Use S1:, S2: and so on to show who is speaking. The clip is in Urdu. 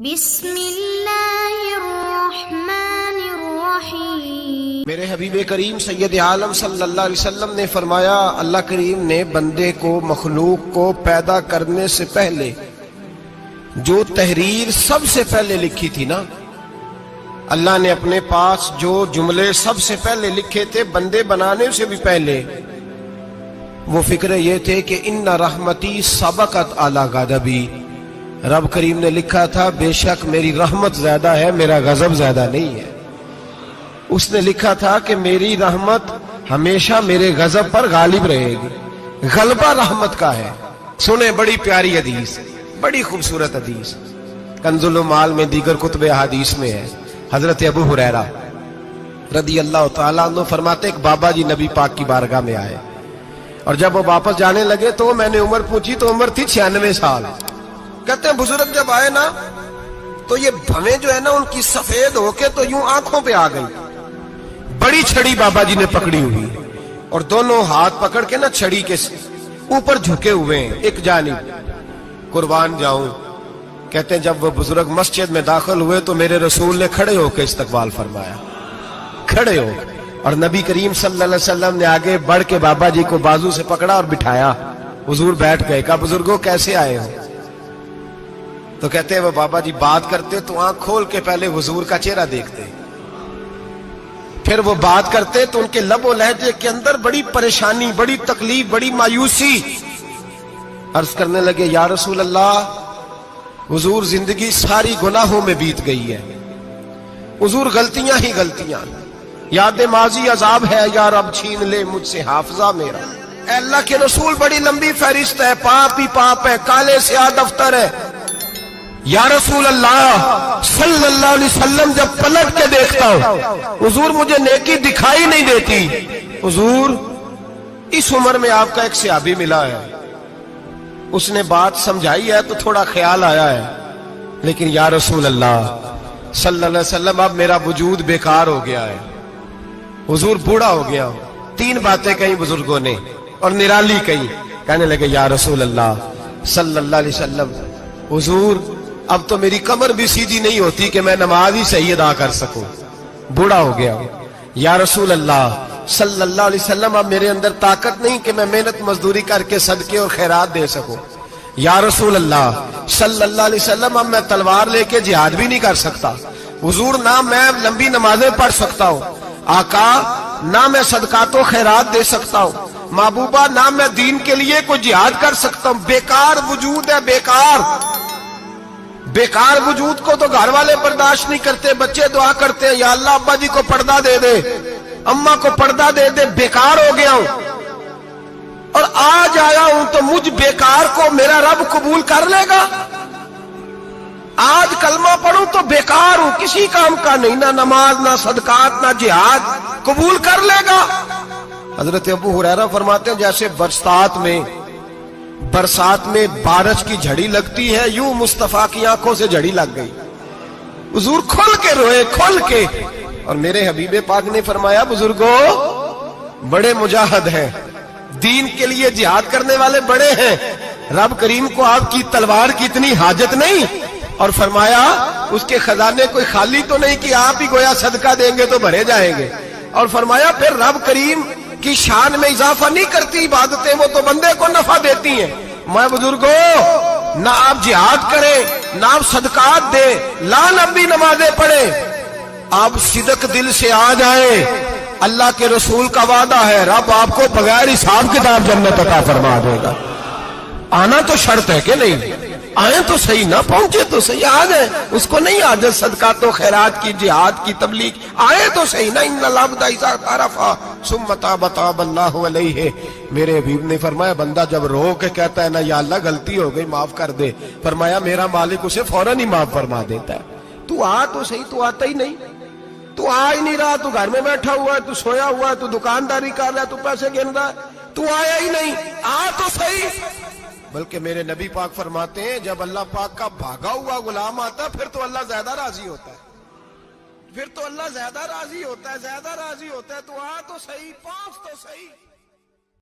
S1: بسم اللہ الرحمن الرحیم۔
S2: میرے حبیب کریم سید عالم صلی اللہ علیہ وسلم نے فرمایا، اللہ کریم نے بندے کو، مخلوق کو پیدا کرنے سے پہلے جو تحریر سب سے پہلے لکھی تھی نا، اللہ نے اپنے پاس جو جملے سب سے پہلے لکھے تھے بندے بنانے سے بھی پہلے، وہ فکر یہ تھے کہ ان رحمتی سبقت اعلی غضبی، رب کریم نے لکھا تھا بے شک میری رحمت زیادہ ہے، میرا غضب زیادہ نہیں ہے۔ اس نے لکھا تھا کہ میری رحمت ہمیشہ میرے غضب پر غالب رہے گی، غلبہ رحمت کا ہے۔ سنیں، بڑی پیاری حدیث، بڑی خوبصورت حدیث، کنز المال میں دیگر کتب احادیث میں ہے۔ حضرت ابو ہریرہ رضی اللہ تعالیٰ عنہ فرماتے ایک بابا جی نبی پاک کی بارگاہ میں آئے، اور جب وہ واپس جانے لگے تو میں نے عمر پوچھی تو عمر تھی 96 سال۔ کہتے ہیں بزرگ جب آئے نا تو یہ بھویں جو ہے نا ان کی سفید ہو کے تو یوں آنکھوں پہ آ گئی۔ بڑی چھڑی بابا جی نے پکڑی ہوئی اور دونوں ہاتھ پکڑ کے نا چھڑی کے اوپر جھکے ہوئے ہیں ایک جانب، قربان جاؤں۔ کہتے ہیں جب وہ بزرگ مسجد میں داخل ہوئے تو میرے رسول نے کھڑے ہو کے استقبال فرمایا، کھڑے ہو، اور نبی کریم صلی اللہ علیہ وسلم نے آگے بڑھ کے بابا جی کو بازو سے پکڑا اور بٹھایا۔ حضور بیٹھ گئے، کہا بزرگوں کیسے آئے ہو؟ تو کہتے ہیں وہ بابا جی بات کرتے تو آنکھ کھول کے پہلے حضور کا چہرہ دیکھتے، پھر وہ بات کرتے تو ان کے لب و لہجے کے اندر بڑی پریشانی، بڑی تکلیف، بڑی مایوسی۔ عرض کرنے لگے یا رسول اللہ، حضور زندگی ساری گناہوں میں بیت گئی ہے، حضور غلطیاں ہی غلطیاں، یاد ماضی عذاب ہے، یا رب چھین لے مجھ سے حافظہ میرا۔ اے اللہ کے رسول بڑی لمبی فہرست ہے، پاپ ہی پاپ ہے، کالے سیاہ دفتر ہے۔ یا رسول اللہ صلی اللہ علیہ وسلم جب پلٹ کے دیکھتا ہوں حضور مجھے نیکی دکھائی نہیں دیتی۔ حضور اس عمر میں آپ کا ایک صحابی ملا ہے، اس نے بات سمجھائی ہے تو تھوڑا خیال آیا ہے، لیکن یا رسول اللہ صلی اللہ علیہ وسلم اب میرا وجود بیکار ہو گیا ہے، حضور بوڑھا ہو گیا ہوں۔ تین باتیں کہیں بزرگوں نے اور نرالی کہیں، کہنے لگے یا رسول اللہ صلی اللہ علیہ وسلم، حضور اب تو میری کمر بھی سیدھی نہیں ہوتی کہ میں نماز ہی صحیح ادا کر سکوں، بوڑھا ہو گیا ہوں۔ یا رسول اللہ صلی اللہ علیہ وسلم اب میرے اندر طاقت نہیں کہ میں محنت مزدوری کر کے صدقے اور خیرات دے سکوں۔ یا رسول اللہ صلی اللہ علیہ وسلم اب میں تلوار لے کے جہاد بھی نہیں کر سکتا، حضور نہ میں لمبی نمازیں پڑھ سکتا ہوں، آقا نہ میں صدقات و خیرات دے سکتا ہوں، محبوبہ نہ میں دین کے لیے کوئی جہاد کر سکتا ہوں۔ بیکار وجود ہے، بیکار بیکار وجود کو تو گھر والے برداشت نہیں کرتے، بچے دعا کرتے ہیں یا اللہ ابا جی کو پردہ دے دے، اماں کو پردہ دے دے، بیکار ہو گیا ہوں اور آج آیا ہوں تو مجھ بیکار کو میرا رب قبول کر لے گا؟ آج کلمہ پڑھوں تو بیکار ہوں، کسی کام کا نہیں، نہ نماز نہ صدقات نہ جہاد، قبول کر لے گا؟ حضرت ابو ہریرہ فرماتے ہیں جیسے برسات میں بارش کی جھڑی لگتی ہے، یوں مصطفیٰ کی آنکھوں سے جھڑی لگ گئی، حضور کھل کے روئے، کھل کے۔ اور میرے حبیب پاک نے فرمایا بزرگوں بڑے مجاہد ہیں، دین کے لیے جہاد کرنے والے بڑے ہیں، رب کریم کو آپ کی تلوار کی اتنی حاجت نہیں، اور فرمایا اس کے خزانے کوئی خالی تو نہیں کہ آپ ہی گویا صدقہ دیں گے تو بھرے جائیں گے، اور فرمایا پھر رب کریم کی شان میں اضافہ نہیں کرتی عبادتیں، وہ تو بندے کو نفع دیتی ہیں۔ میں بزرگوں نہ آپ جہاد کریں، نہ آپ صدقات دیں، لا لمبی نمازیں پڑھیں، آپ صدق دل سے آ جائیں، اللہ کے رسول کا وعدہ ہے رب آپ کو بغیر حساب کتاب جنت عطا فرما دے گا۔ آنا تو شرط ہے کہ نہیں؟ آئیں تو صحیح، نہ پہنچے تو صحیح، آ گئے، اس کو نہیں عادت صدقات و خیرات کی، جہاد کی، تبلیغ، آئے تو صحیح نا۔ ان العبد اذا اعترف ثم تاب تاب اللہ علیہ۔ میرے حبیب نے فرمایا بندہ جب رو کے کہتا ہے نا یا اللہ غلطی ہو گئی معاف کر دے، فرمایا میرا مالک اسے فوراً ہی معاف فرما دیتا ہے۔ تو آ تو صحیح، تو آتا ہی نہیں، تو آ ہی نہیں رہا، تو گھر میں بیٹھا ہوا ہے، تو سویا ہوا ہے، تو دکانداری کر رہا ہے، تو پیسے گن رہا ہے، تو آیا ہی نہیں، آ تو صحیح۔ بلکہ میرے نبی پاک فرماتے ہیں جب اللہ پاک کا بھاگا ہوا غلام آتا ہے پھر تو اللہ زیادہ راضی ہوتا ہے، پھر تو اللہ زیادہ راضی ہوتا ہے، زیادہ راضی ہوتا ہے۔ تو آ تو صحیح، پہنچ تو صحیح۔